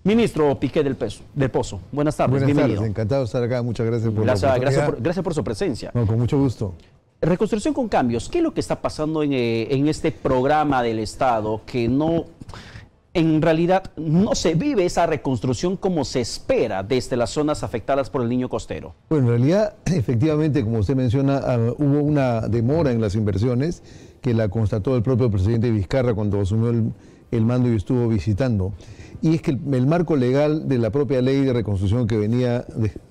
Ministro Piqué del Pozo, buenas tardes, buenas bienvenido. Tardes, encantado de estar acá, muchas gracias por la oportunidad. Gracias por su presencia. No, con mucho gusto. Reconstrucción con cambios, ¿qué es lo que está pasando en este programa del Estado que no, en realidad, no se vive esa reconstrucción como se espera desde las zonas afectadas por el Niño Costero? Bueno, en realidad, efectivamente, como usted menciona, hubo una demora en las inversiones que la constató el propio presidente Vizcarra cuando asumió el mando y estuvo visitando. Y es que el marco legal de la propia ley de reconstrucción que venía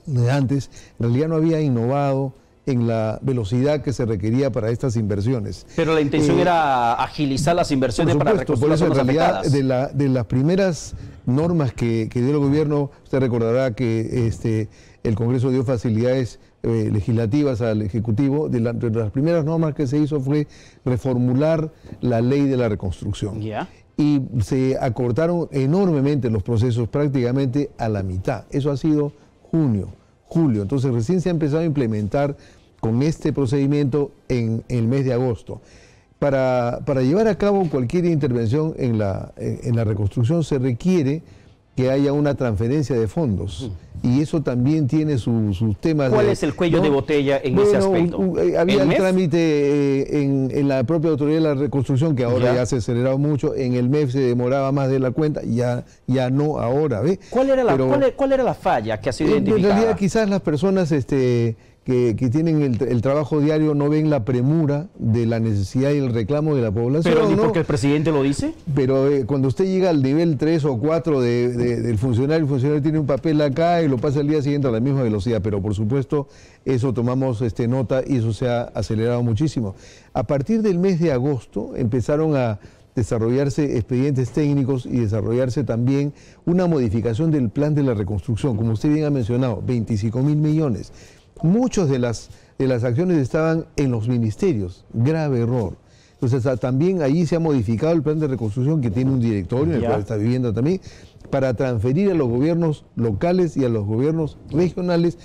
de antes, en realidad no había innovado en la velocidad que se requería para estas inversiones. Pero la intención era agilizar las inversiones para reconstruir las zonas afectadas. De las primeras normas que dio el gobierno, usted recordará que el Congreso dio facilidades legislativas al Ejecutivo. De las primeras normas que se hizo fue reformular la ley de la reconstrucción. ¿Ya? Y se acortaron enormemente los procesos, prácticamente a la mitad. Eso ha sido julio. Entonces recién se ha empezado a implementar con este procedimiento en el mes de agosto. Para llevar a cabo cualquier intervención en la reconstrucción se requiere que haya una transferencia de fondos. Y eso también tiene sus temas. ¿Cuál es el cuello de botella en ese aspecto? Había el trámite en la propia autoridad de la reconstrucción, que ahora ya se ha acelerado mucho. En el MEF se demoraba más de la cuenta, ya no ahora. ¿Ve? ¿Cuál era la falla que ha sido identificada? En realidad quizás las personas que tienen el trabajo diario no ven la premura de la necesidad y el reclamo de la población. ¿Pero ni ¿no? porque el presidente lo dice? Pero cuando usted llega al nivel 3 o 4 del funcionario, el funcionario tiene un papel acá y lo pasa al día siguiente a la misma velocidad, pero por supuesto eso tomamos nota y eso se ha acelerado muchísimo. A partir del mes de agosto empezaron a desarrollarse expedientes técnicos y desarrollarse también una modificación del plan de la reconstrucción, como usted bien ha mencionado, 25.000 millones. Muchas de las acciones estaban en los ministerios, grave error. Entonces también ahí se ha modificado el plan de reconstrucción que tiene un directorio en el cual está viviendo también, para transferir a los gobiernos locales y a los gobiernos regionales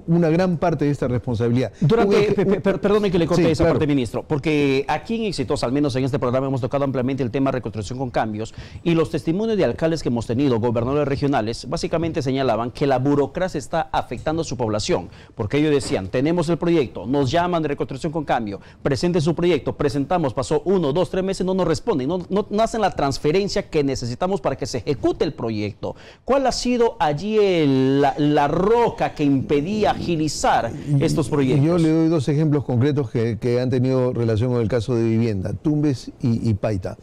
una gran parte de esta responsabilidad. Perdone que le corte esa claro. parte, ministro, porque aquí en Exitosa, al menos en este programa, hemos tocado ampliamente el tema de reconstrucción con cambios, y los testimonios de alcaldes que hemos tenido, gobernadores regionales, básicamente señalaban que la burocracia está afectando a su población, porque ellos decían, tenemos el proyecto, nos llaman de reconstrucción con cambio, presenten su proyecto, presentamos, pasó 1, 2, 3 meses, no nos responden, no hacen la transferencia que necesitamos para que se ejecute el proyecto. ¿Cuál ha sido allí la roca que impedía agilizar estos proyectos? Yo le doy dos ejemplos concretos que han tenido relación con el caso de vivienda, Tumbes y Paita.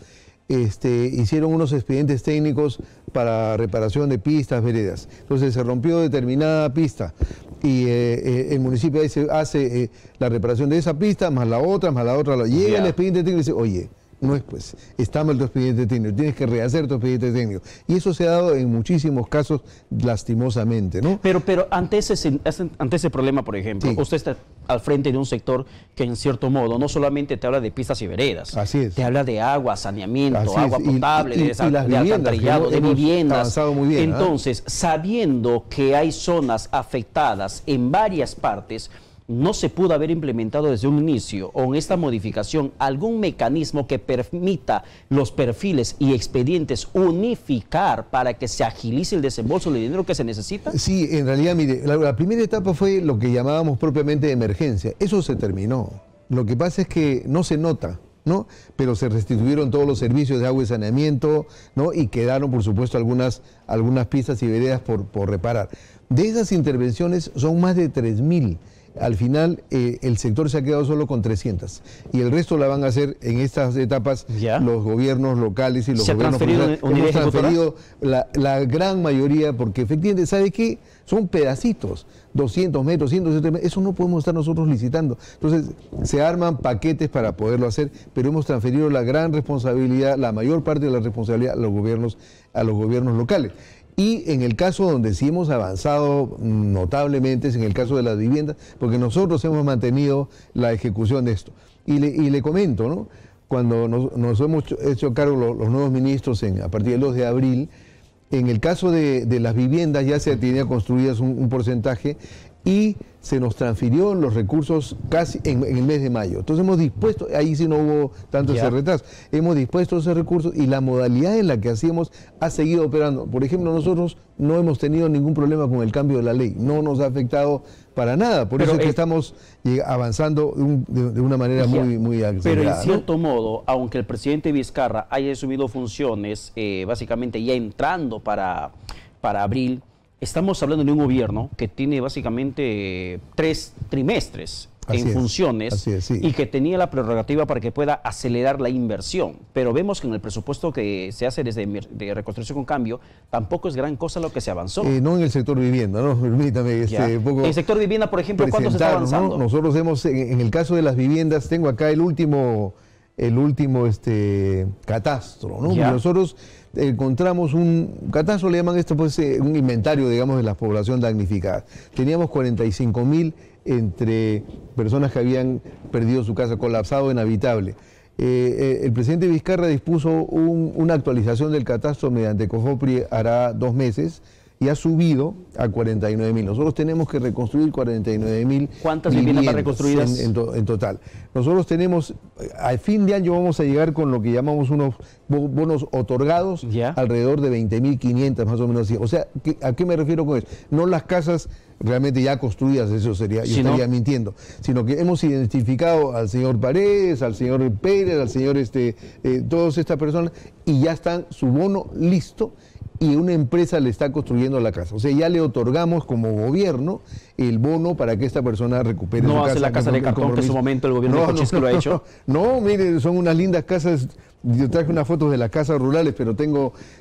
Hicieron unos expedientes técnicos para reparación de pistas, veredas. Entonces se rompió determinada pista y el municipio hace la reparación de esa pista, más la otra. Llega el expediente técnico y dice, oye, no es pues, está mal tu expediente técnico, tienes que rehacer tu expediente técnico. Y eso se ha dado en muchísimos casos, lastimosamente, ¿no? Pero ante ese problema, por ejemplo, sí, usted está al frente de un sector que en cierto modo no solamente te habla de pistas y veredas, así es, te habla de agua, saneamiento, así agua potable, de alcantarillado, de viviendas. Muy bien, entonces, sabiendo que hay zonas afectadas en varias partes, ¿no se pudo haber implementado desde un inicio o en esta modificación algún mecanismo que permita los perfiles y expedientes unificar para que se agilice el desembolso del dinero que se necesita? Sí, en realidad, mire, la primera etapa fue lo que llamábamos propiamente de emergencia. Eso se terminó. Lo que pasa es que no se nota, ¿no? Pero se restituyeron todos los servicios de agua y saneamiento, ¿no? Y quedaron, por supuesto, algunas pistas y veredas por reparar. De esas intervenciones son más de 3.000. Al final el sector se ha quedado solo con 300 y el resto la van a hacer en estas etapas los gobiernos locales y los gobiernos federales. Hemos transferido la gran mayoría porque efectivamente, ¿sabe qué? Son pedacitos, 200 metros, 170 metros, eso no podemos estar nosotros licitando. Entonces se arman paquetes para poderlo hacer, pero hemos transferido la gran responsabilidad, la mayor parte de la responsabilidad a los gobiernos locales. Y en el caso donde sí hemos avanzado notablemente es en el caso de las viviendas, porque nosotros hemos mantenido la ejecución de esto. Y le comento, ¿no? Cuando nos hemos hecho cargo los nuevos ministros a partir del 2 de abril, en el caso de las viviendas ya se tenía construidas un porcentaje y se nos transfirió los recursos casi en el mes de mayo. Entonces hemos dispuesto, ahí sí no hubo tanto ese retraso, hemos dispuesto esos recursos y la modalidad en la que hacíamos ha seguido operando. Por ejemplo, nosotros no hemos tenido ningún problema con el cambio de la ley, no nos ha afectado para nada, por eso es que estamos avanzando de una manera muy acelerada. Pero en cierto modo, aunque el presidente Vizcarra haya asumido funciones, básicamente ya entrando para abril, estamos hablando de un gobierno que tiene básicamente 3 trimestres en funciones y que tenía la prerrogativa para que pueda acelerar la inversión. Pero vemos que en el presupuesto que se hace desde de Reconstrucción con Cambio, tampoco es gran cosa lo que se avanzó. No en el sector vivienda, ¿no? Permítame. En el sector vivienda, por ejemplo, ¿cuánto se está avanzando? ¿No? Nosotros hemos, en el caso de las viviendas, tengo acá el último catastro, ¿no? Nosotros encontramos un catastro, le llaman esto pues un inventario, digamos, de la población damnificada. Teníamos 45.000 entre personas que habían perdido su casa, colapsado, inhabitable. El presidente Vizcarra dispuso una actualización del catastro mediante COFOPRI hará 2 meses y ha subido a 49.000. Nosotros tenemos que reconstruir 49.000. ¿Cuántas viviendas van reconstruidas? En total. Nosotros tenemos, al fin de año vamos a llegar con lo que llamamos unos bonos otorgados, alrededor de 20.500 más o menos. O sea, ¿a qué me refiero con eso? No las casas realmente ya construidas, eso sería, yo estaría mintiendo, sino que hemos identificado al señor Paredes, al señor Pérez, al señor todas estas personas, y ya están su bono listo, y una empresa le está construyendo la casa. O sea, ya le otorgamos como gobierno el bono para que esta persona recupere su casa. No hace la casa de cartón que en su momento el gobierno de Cochisco lo ha hecho. No, mire, son unas lindas casas. Yo traje unas fotos de las casas rurales, pero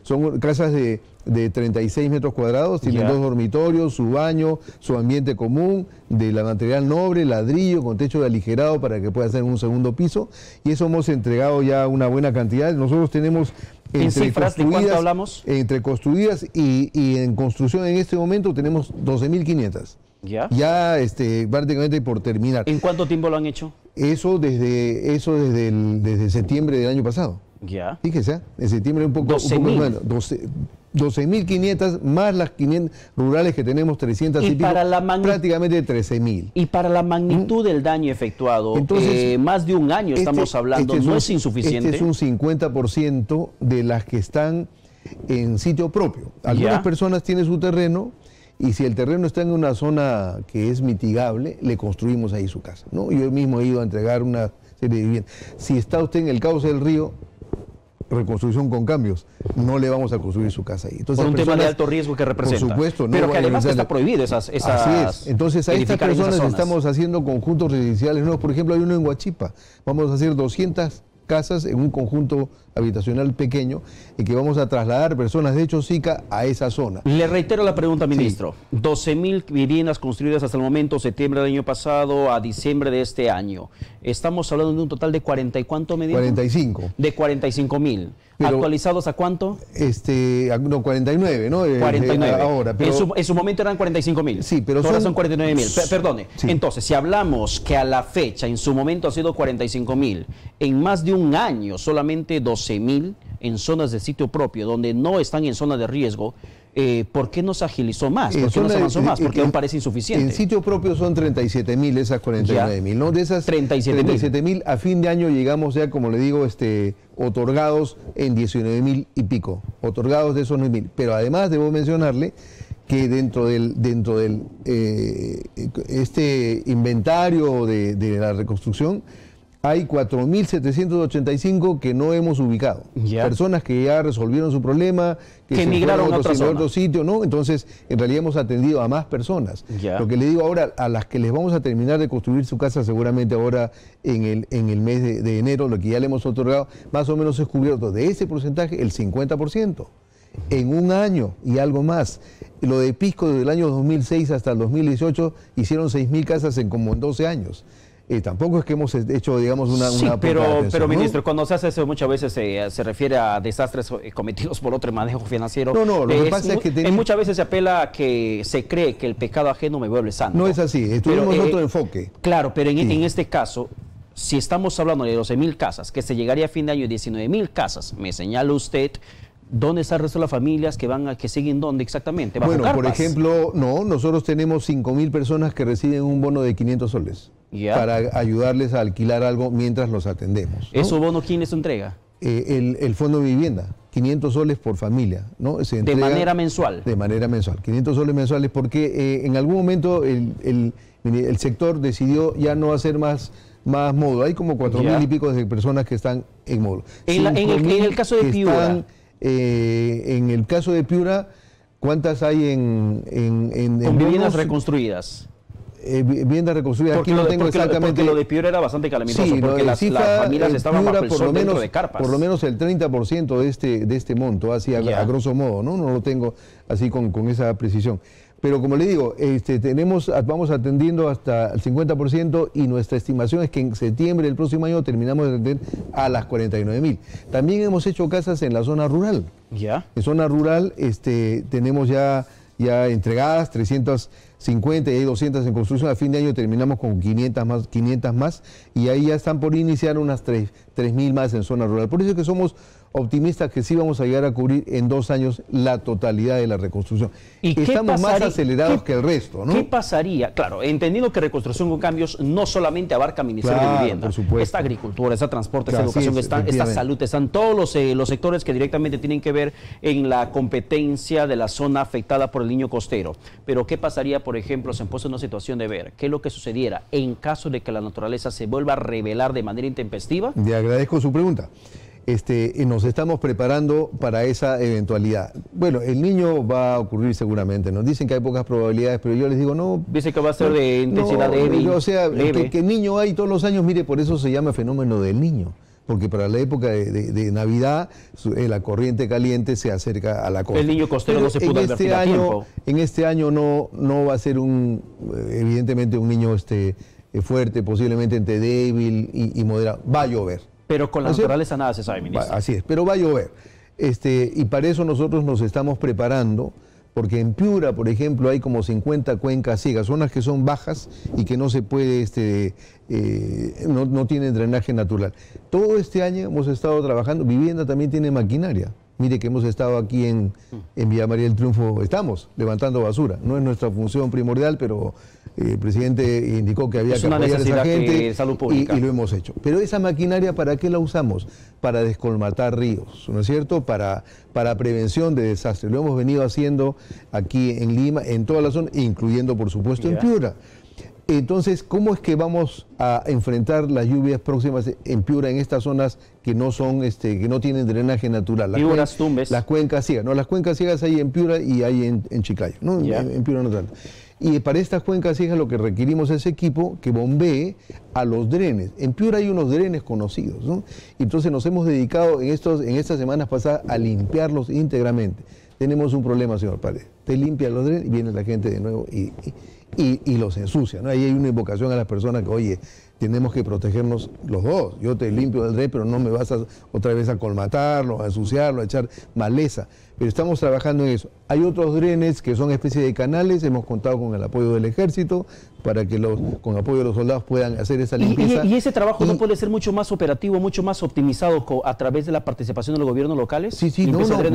son casas de 36 metros cuadrados, tienen 2 dormitorios, su baño, su ambiente común, de la material noble, ladrillo, con techo de aligerado para que pueda hacer un segundo piso, y eso hemos entregado ya una buena cantidad. Nosotros tenemos ¿En cifras de cuánto hablamos? Entre construidas y en construcción en este momento tenemos 12.500. Ya prácticamente por terminar. ¿En cuánto tiempo lo han hecho? Eso desde septiembre del año pasado. Ya. Fíjese, en septiembre un poco más. 12.500 más las 500 rurales que tenemos, 300 y pico, prácticamente 13.000. Y para la magnitud del daño efectuado, entonces, más de un año estamos hablando, ¿no es insuficiente? Este es un 50% de las que están en sitio propio. Algunas personas tienen su terreno, y si el terreno está en una zona que es mitigable, le construimos ahí su casa, ¿no? Yo mismo he ido a entregar una serie de viviendas. Si está usted en el cauce del río, Reconstrucción con Cambios, no le vamos a construir su casa ahí. Entonces, por un tema de alto riesgo que representa. Por supuesto. Pero que además está prohibido esas así es. Entonces a estas personas estamos haciendo conjuntos residenciales nuevos. Por ejemplo, hay uno en Huachipa. Vamos a hacer 200 casas en un conjunto habitacional pequeño y que vamos a trasladar personas de Chosica a esa zona. Le reitero la pregunta, ministro. 12.000 viviendas construidas hasta el momento, septiembre del año pasado a diciembre de este año. Estamos hablando de un total de 40 y ¿cuánto me dijo? 45. De 45.000. ¿Actualizados a cuánto? No, 49, ¿no? 49. Ahora, pero en su momento eran 45.000. Sí, pero ahora son 49.000. Perdone. Sí. Entonces, si hablamos que a la fecha, en su momento ha sido 45.000, en más de un año solamente 12.000 en zonas de sitio propio, donde no están en zona de riesgo, ¿por qué no se agilizó más? ¿Por qué no se avanzó más? Porque aún parece insuficiente. En sitio propio son 37.000 esas 49.000, ¿no? De esas 37.000 a fin de año llegamos ya, como le digo, otorgados en 19.000 y pico, otorgados de esos 9.000. Pero además debo mencionarle que dentro del inventario de la reconstrucción hay 4.785 que no hemos ubicado. Personas que ya resolvieron su problema, que emigraron a otro sitio, ¿no? Entonces, en realidad hemos atendido a más personas. Lo que le digo ahora, a las que les vamos a terminar de construir su casa seguramente ahora en el mes de enero, lo que ya le hemos otorgado, más o menos es cubierto de ese porcentaje el 50%. En un año y algo más. Lo de Pisco desde el año 2006 hasta el 2018 hicieron 6.000 casas en 12 años. Tampoco es que hemos hecho, digamos, una pero ¿no? Ministro, cuando se hace eso muchas veces se refiere a desastres cometidos por otro manejo financiero. No, lo que pasa es que muchas veces se apela a que se cree que el pecado ajeno me vuelve santo. No es así, tuvimos otro enfoque. Claro, pero en este caso, si estamos hablando de 12.000 casas, que se llegaría a fin de año 19.000 casas, me señala usted, ¿Dónde está el resto de las familias que siguen dónde exactamente? ¿Bajo Bueno, por carpas? ejemplo, no, nosotros tenemos 5.000 personas que reciben un bono de 500 soles Ya. para ayudarles a alquilar algo mientras los atendemos, ¿no? ¿Eso bono quién les entrega? El Fondo de Vivienda, 500 soles por familia, ¿no? Se ¿De entrega manera mensual? de manera mensual, 500 soles mensuales, porque en algún momento el sector decidió ya no hacer más módulo. Hay como 4.000 y pico de personas que están en módulo. En el caso de Piura. En el caso de Piura, ¿cuántas hay en con viviendas bonos? Reconstruidas. Viviendas reconstruidas. Aquí no tengo exactamente. Porque lo de Piura era bastante calamitoso, Sí, porque las familias estaban bajo el sol dentro de carpas. Por lo menos el 30% de este monto, así a grosso modo, ¿no? No lo tengo así con esa precisión. Pero como le digo, vamos atendiendo hasta el 50% y nuestra estimación es que en septiembre del próximo año terminamos de atender a las 49.000. También hemos hecho casas en la zona rural. Ya. En zona rural tenemos ya entregadas 350 y hay 200 en construcción. A fin de año terminamos con 500 más y ahí ya están por iniciar unas 3.000 más en zona rural. Por eso es que somos optimistas que sí vamos a llegar a cubrir en 2 años la totalidad de la reconstrucción. ¿Y estamos más acelerados que el resto, ¿no? ¿Qué pasaría? Claro, entendiendo que reconstrucción con cambios no solamente abarca Ministerio de Vivienda, por supuesto. está agricultura, está transporte, está Así educación, es, está salud, están todos los sectores que directamente tienen que ver en la competencia de la zona afectada por el Niño Costero. Pero ¿qué pasaría, por ejemplo, se han puesto en una situación de ver qué es lo que sucediera en caso de que la naturaleza se vuelva a revelar de manera intempestiva? Le agradezco su pregunta. Nos estamos preparando para esa eventualidad. Bueno, el niño va a ocurrir seguramente. Nos dicen que hay pocas probabilidades, pero yo les digo, no. Dice que va a ser de intensidad débil. O sea, leve. que niño hay todos los años, mire, por eso se llama fenómeno del niño. Porque para la época de Navidad, la corriente caliente se acerca a la costa. El Niño Costero no se pudo advertir a tiempo. En este año no va a ser evidentemente un niño fuerte, posiblemente entre débil y moderado. Va a llover. Pero con la naturaleza nada se sabe, ministro. Así es, pero va a llover. Y para eso nosotros nos estamos preparando, porque en Piura, por ejemplo, hay como 50 cuencas ciegas, zonas que son bajas y que no se puede, no tienen drenaje natural. Todo este año hemos estado trabajando, Vivienda también tiene maquinaria. Mire que hemos estado aquí en Villa María del Triunfo, estamos levantando basura. No es nuestra función primordial, pero el presidente indicó que había que apoyar a esa gente salud pública. Y lo hemos hecho. Pero esa maquinaria, ¿para qué la usamos? Para descolmatar ríos, ¿no es cierto? Para prevención de desastres. Lo hemos venido haciendo aquí en Lima, en toda la zona, incluyendo, por supuesto, en Piura. Entonces, ¿cómo es que vamos a enfrentar las lluvias próximas en Piura, en estas zonas que no son, que no tienen drenaje natural? Piuras, Tumbes. Las cuencas ciegas. No, las cuencas ciegas hay en Piura y hay en Chiclayo, ¿no? En Piura no tanto. Y para estas cuencas ciegas lo que requerimos es equipo que bombee a los drenes. En Piura hay unos drenes conocidos, ¿no? Entonces nos hemos dedicado en estas semanas pasadas a limpiarlos íntegramente. Tenemos un problema, señor Paredes. Te limpia los drenes y viene la gente de nuevo y los ensucia, ¿no? Ahí hay una invocación a las personas que, oye, tenemos que protegernos los dos. Yo te limpio el dren, pero no me vas otra vez a colmatarlo, a ensuciarlo, a echar maleza. Pero estamos trabajando en eso. Hay otros drenes que son especies de canales, hemos contado con el apoyo del ejército para que con apoyo de los soldados puedan hacer esa limpieza. ¿Y ese trabajo no puede ser mucho más operativo, mucho más optimizado a través de la participación de los gobiernos locales? Sí, no, espérate,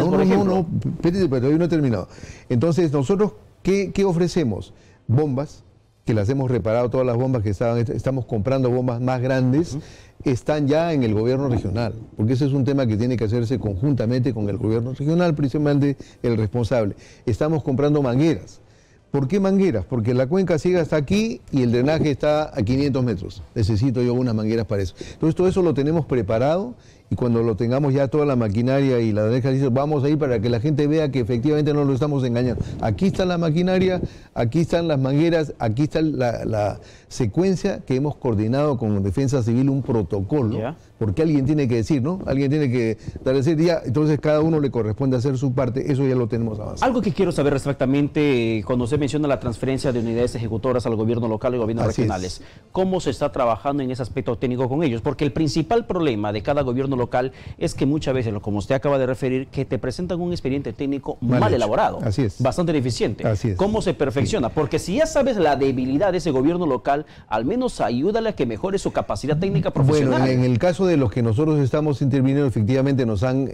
pero todavía no he terminado. Entonces, nosotros, ¿qué ofrecemos? Bombas, que las hemos reparado, todas las bombas que estamos comprando bombas más grandes, están ya en el gobierno regional, porque ese es un tema que tiene que hacerse conjuntamente con el gobierno regional, principalmente el responsable. Estamos comprando mangueras. ¿Por qué mangueras? Porque la cuenca ciega está aquí y el drenaje está a 500 metros. Necesito yo unas mangueras para eso. Entonces todo eso lo tenemos preparado y cuando lo tengamos ya toda la maquinaria y la drenaje, vamos a ir para que la gente vea que efectivamente no lo estamos engañando. Aquí está la maquinaria, aquí están las mangueras, aquí está la secuencia que hemos coordinado con Defensa Civil, un protocolo, porque alguien tiene que decir, ¿no? Alguien tiene que decir ya, entonces cada uno le corresponde hacer su parte, eso ya lo tenemos avanzado. Algo que quiero saber exactamente cuando se menciona la transferencia de unidades ejecutoras al gobierno local y gobiernos regionales, ¿cómo se está trabajando en ese aspecto técnico con ellos? Porque el principal problema de cada gobierno local es que muchas veces, como usted acaba de referir, que te presentan un expediente técnico mal elaborado, así es, bastante deficiente. Así es. ¿Cómo se perfecciona? Sí. Porque si ya sabes la debilidad de ese gobierno local, al menos ayúdale a que mejore su capacidad técnica profesional. Bueno, en el caso de los que nosotros estamos interviniendo, efectivamente nos han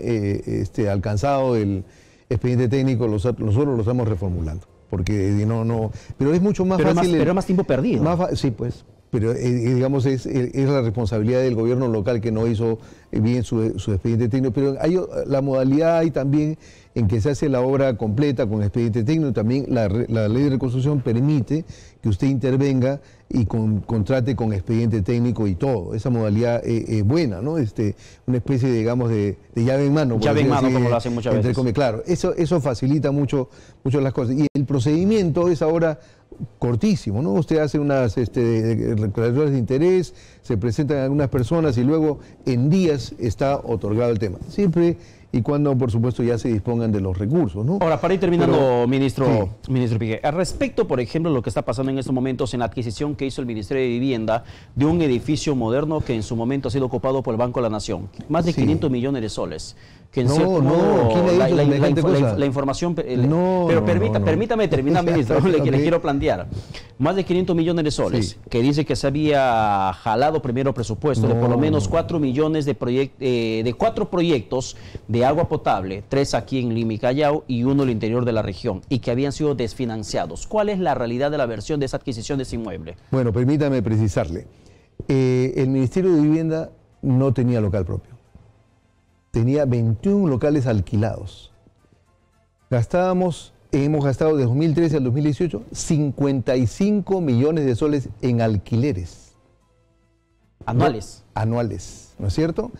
alcanzado el expediente técnico, nosotros lo estamos reformulando. Porque pero es mucho más fácil. Pero es más tiempo perdido. Sí, pues. Pero digamos es la responsabilidad del gobierno local que no hizo bien su expediente técnico. Pero la modalidad hay también en que se hace la obra completa con expediente técnico. También la ley de reconstrucción permite que usted intervenga y contrate con expediente técnico y todo. Esa modalidad es buena, ¿no? Una especie, digamos, de llave en mano. Llave en mano, como lo hacen muchas veces. Claro, eso facilita mucho las cosas. Y el procedimiento es ahora cortísimo, ¿no? Usted hace unas declaraciones de interés, se presentan algunas personas y luego en días está otorgado el tema. Siempre y cuando, por supuesto, ya se dispongan de los recursos, ¿no? Ahora, para ir terminando, Pero, ministro Piqué, al respecto, por ejemplo, lo que está pasando en estos momentos en la adquisición que hizo el Ministerio de Vivienda de un edificio moderno que en su momento ha sido ocupado por el Banco de la Nación, más de 500 millones de soles. Que en cierto modo, ¿quién ha dicho la información, pero permítame terminar, ministro, que le quiero plantear. Más de 500 millones de soles, que dice que se había jalado primero presupuesto de por lo menos 4 millones de 4 proyectos de agua potable, 3 aquí en Lima y Callao y 1 en el interior de la región, y que habían sido desfinanciados. ¿Cuál es la realidad de la versión de esa adquisición de ese inmueble? Bueno, permítame precisarle. El Ministerio de Vivienda no tenía local propio. Tenía 21 locales alquilados. Hemos gastado de 2013 al 2018 55 millones de soles en alquileres. ¿Anuales? Anuales, ¿no es cierto?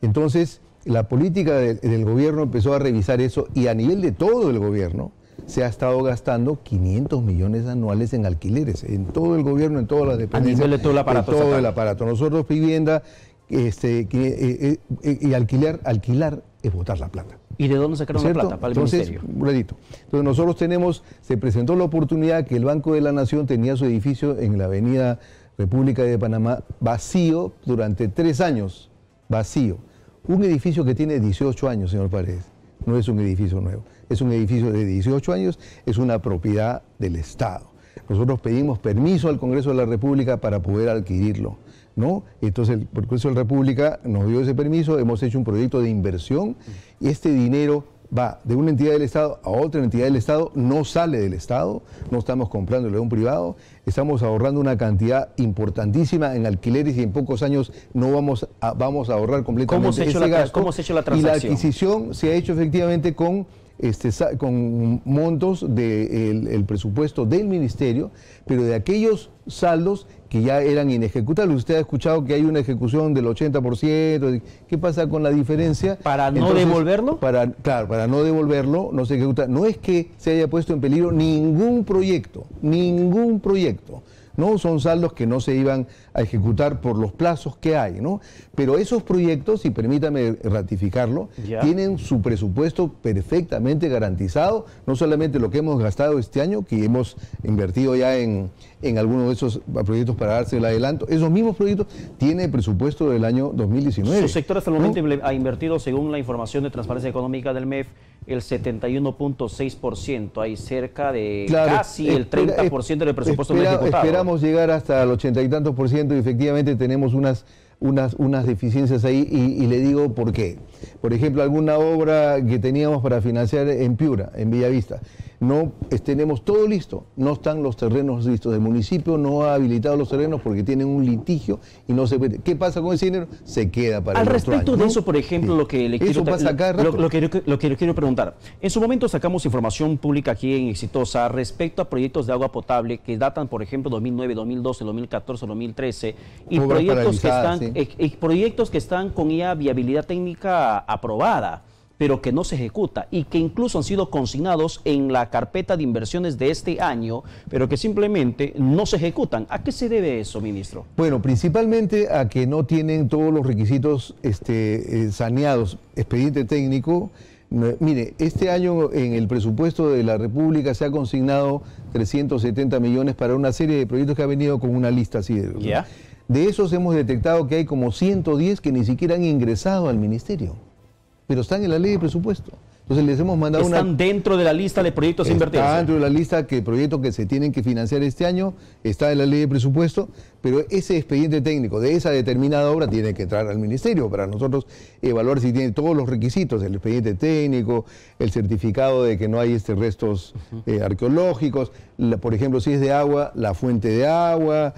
Entonces, la política del gobierno empezó a revisar eso y a nivel de todo el gobierno se ha estado gastando 500 millones anuales en alquileres, en todo el gobierno, en todas las dependencias. A nivel de todo el aparato. De todo el aparato. Nosotros, vivienda, y alquilar es botar la plata. ¿Y de dónde sacaron la plata para el ministerio? Entonces nosotros se presentó la oportunidad que el Banco de la Nación tenía su edificio en la avenida República de Panamá vacío durante 3 años, vacío. Un edificio que tiene 18 años, señor Paredes, no es un edificio nuevo, es un edificio de 18 años, es una propiedad del Estado. Nosotros pedimos permiso al Congreso de la República para poder adquirirlo, ¿no? Entonces el Congreso de la República nos dio ese permiso, hemos hecho un proyecto de inversión y este dinero va de una entidad del Estado a otra entidad del Estado, no sale del Estado, no estamos comprándolo de un privado, estamos ahorrando una cantidad importantísima en alquileres y en pocos años no vamos a ahorrar completamente ese gasto. ¿Cómo se ha hecho la transacción? Y la adquisición se ha hecho efectivamente con montos del presupuesto del ministerio, pero de aquellos saldos que ya eran inejecutables. Usted ha escuchado que hay una ejecución del 80%. ¿Qué pasa con la diferencia? ¿Para no devolverlo? Claro, para no devolverlo, no se ejecuta. No es que se haya puesto en peligro ningún proyecto. ¿No? Son saldos que no se iban a ejecutar por los plazos que hay, ¿no? Pero esos proyectos, y permítame ratificarlo, tienen su presupuesto perfectamente garantizado, no solamente lo que hemos gastado este año, que hemos invertido ya en algunos de esos proyectos para darse el adelanto, esos mismos proyectos tienen presupuesto del año 2019. Su sector hasta el momento ha invertido, según la información de Transparencia Económica del MEF, el 71.6%, hay cerca de casi el 30% del presupuesto no ejecutado. Esperamos llegar hasta el 80 y tantos por ciento y efectivamente tenemos unas deficiencias ahí y le digo por qué. Por ejemplo, alguna obra que teníamos para financiar en Piura, en Bellavista, no tenemos todo listo, no están los terrenos listos. El municipio no ha habilitado los terrenos porque tienen un litigio y no se puede. ¿Qué pasa con ese dinero? Se queda para el otro año. Al respecto de eso, por ejemplo, lo que le quiero lo que le quiero preguntar. En su momento sacamos información pública aquí en Exitosa respecto a proyectos de agua potable que datan, por ejemplo, 2009, 2012, 2014, 2013 y proyectos que están con ya viabilidad técnica aprobada, pero que no se ejecuta y que incluso han sido consignados en la carpeta de inversiones de este año, pero que simplemente no se ejecutan. ¿A qué se debe eso, ministro? Bueno, principalmente a que no tienen todos los requisitos saneados. Expediente técnico. Mire, este año en el presupuesto de la República se ha consignado 370 millones para una serie de proyectos que ha venido con una lista así. ¿Ya? De esos hemos detectado que hay como 110 que ni siquiera han ingresado al ministerio, pero están en la ley de presupuesto. Entonces les hemos mandado Están dentro de la lista de proyectos invertidos. Está dentro de la lista de proyectos que se tienen que financiar este año, está en la ley de presupuesto, pero ese expediente técnico de esa determinada obra tiene que entrar al ministerio para nosotros evaluar si tiene todos los requisitos, el expediente técnico, el certificado de que no hay restos arqueológicos, por ejemplo, si es de agua, la fuente de agua,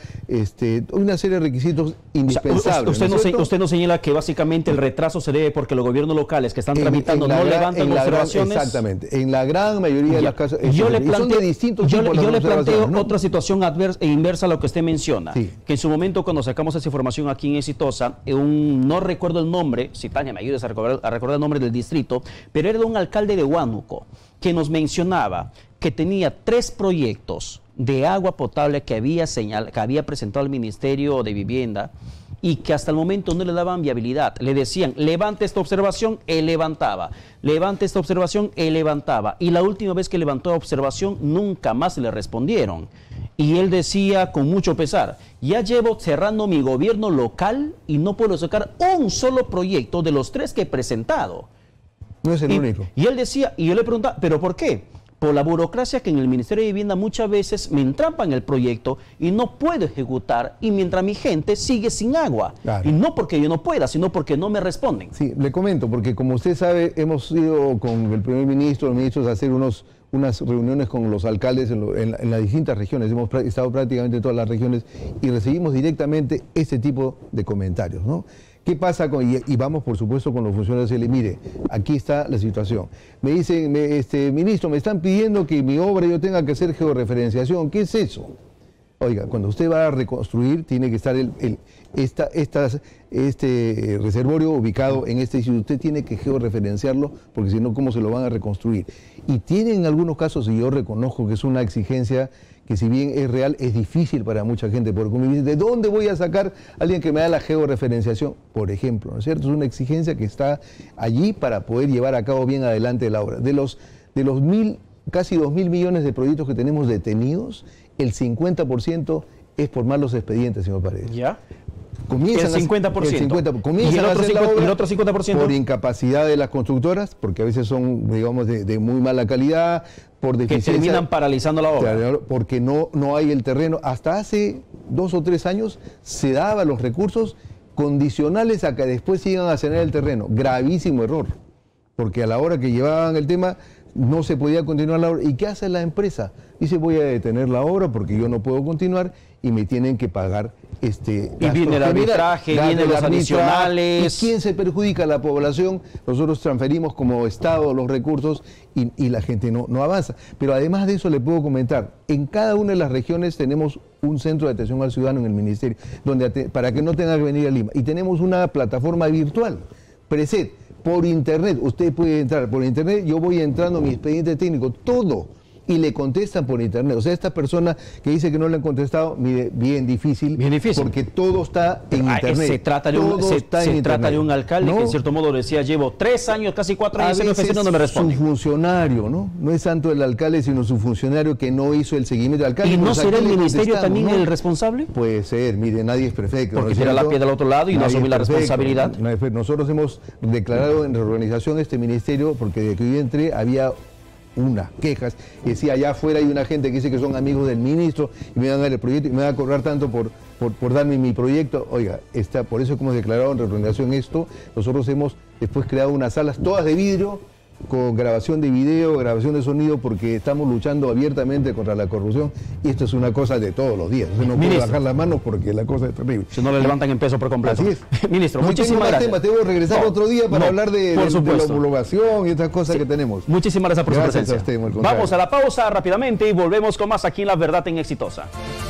una serie de requisitos indispensables. O sea, usted nos señala que básicamente el retraso se debe porque los gobiernos locales que están tramitando no levantan observaciones. Exactamente, en la gran mayoría de las casas. Yo le planteo ¿no? otra situación adversa e inversa a lo que usted menciona, sí. Que en su momento cuando sacamos esa información aquí en Exitosa, no recuerdo el nombre, si Tania me ayudes a recordar el nombre del distrito, pero era de un alcalde de Huánuco que nos mencionaba que tenía 3 proyectos de agua potable que había presentado al Ministerio de Vivienda y que hasta el momento no le daban viabilidad. Le decían, levante esta observación, él levantaba. Levante esta observación, él levantaba. Y la última vez que levantó la observación, nunca más le respondieron. Y él decía con mucho pesar, ya llevo cerrando mi gobierno local y no puedo sacar un solo proyecto de los 3 que he presentado. No es el único. Y él decía, y yo le preguntaba, ¿pero por qué? Por la burocracia que en el Ministerio de Vivienda muchas veces me entrampan el proyecto y no puedo ejecutar, y mientras mi gente sigue sin agua. Claro. Y no porque yo no pueda, sino porque no me responden. Sí, le comento, porque como usted sabe, hemos ido con el primer ministro, los ministros, a hacer unas reuniones con los alcaldes en las distintas regiones. Hemos estado prácticamente en todas las regiones y recibimos directamente este tipo de comentarios, ¿no? ¿Qué pasa y vamos por supuesto con los funcionarios y le mire, aquí está la situación? Me dicen, ministro, me están pidiendo que mi obra yo tenga que hacer georreferenciación. ¿Qué es eso? Oiga, cuando usted va a reconstruir, tiene que estar este reservorio ubicado en este sitio. Usted tiene que georreferenciarlo, porque si no, ¿cómo se lo van a reconstruir? Y tiene en algunos casos, y yo reconozco que es una exigencia que si bien es real, es difícil para mucha gente, porque me dice, ¿de dónde voy a sacar a alguien que me da la georreferenciación? Por ejemplo, ¿no es cierto? Es una exigencia que está allí para poder llevar a cabo bien adelante la obra. De los casi 2.000 millones de proyectos que tenemos detenidos, el 50% es por malos expedientes, señor Paredes. ¿Ya? Comienzan el 50%. Comienzan a hacer la obra, ¿y el otro 50%? Por incapacidad de las constructoras, porque a veces son, digamos, de muy mala calidad, por deficiencia. Que terminan paralizando la obra. Claro, porque no hay el terreno. Hasta hace 2 o 3 años se daban los recursos condicionales a que después sigan a cenar el terreno. Gravísimo error, porque a la hora que llevaban el tema no se podía continuar la obra. ¿Y qué hace la empresa? Dice, voy a detener la obra porque yo no puedo continuar y me tienen que pagar y viene el arbitraje, vienen los adicionales. ¿Y quién se perjudica? La población. Nosotros transferimos como Estado los recursos y la gente no avanza. Pero además de eso le puedo comentar, en cada una de las regiones tenemos un centro de atención al ciudadano en el ministerio, para que no tenga que venir a Lima. Y tenemos una plataforma virtual, Preset, por internet. Usted puede entrar por internet, yo voy entrando mi expediente técnico, todo. Y le contestan por internet. O sea, esta persona que dice que no le han contestado, mire, bien difícil. Porque todo está en internet. Se trata de un alcalde que en cierto modo decía, llevo 3 años, casi 4 años en oficina, no me responde. Su funcionario, ¿no? No es tanto el alcalde, sino su funcionario que no hizo el seguimiento del alcalde. ¿Y no será el ministerio también el responsable? Puede ser, mire, nadie es perfecto. Porque será la piedra del otro lado y no asumir la responsabilidad. Nosotros hemos declarado en reorganización este ministerio, porque de que yo entré había quejas, y decía, allá afuera hay una gente que dice que son amigos del ministro y me van a dar el proyecto y me van a cobrar tanto por darme mi proyecto. Oiga, por eso hemos declarado en reorganización esto. Nosotros hemos después creado unas salas todas de vidrio, con grabación de video, grabación de sonido, porque estamos luchando abiertamente contra la corrupción y esto es una cosa de todos los días. Usted no puede bajar las manos porque la cosa es terrible. Si no le levantan en peso por completo. Así es. Ministro, muchísimas gracias. Tengo que regresar otro día para hablar de la homologación y estas cosas que tenemos. Muchísimas gracias por su presencia. A usted, vamos a la pausa rápidamente y volvemos con más aquí en La Verdad en Exitosa.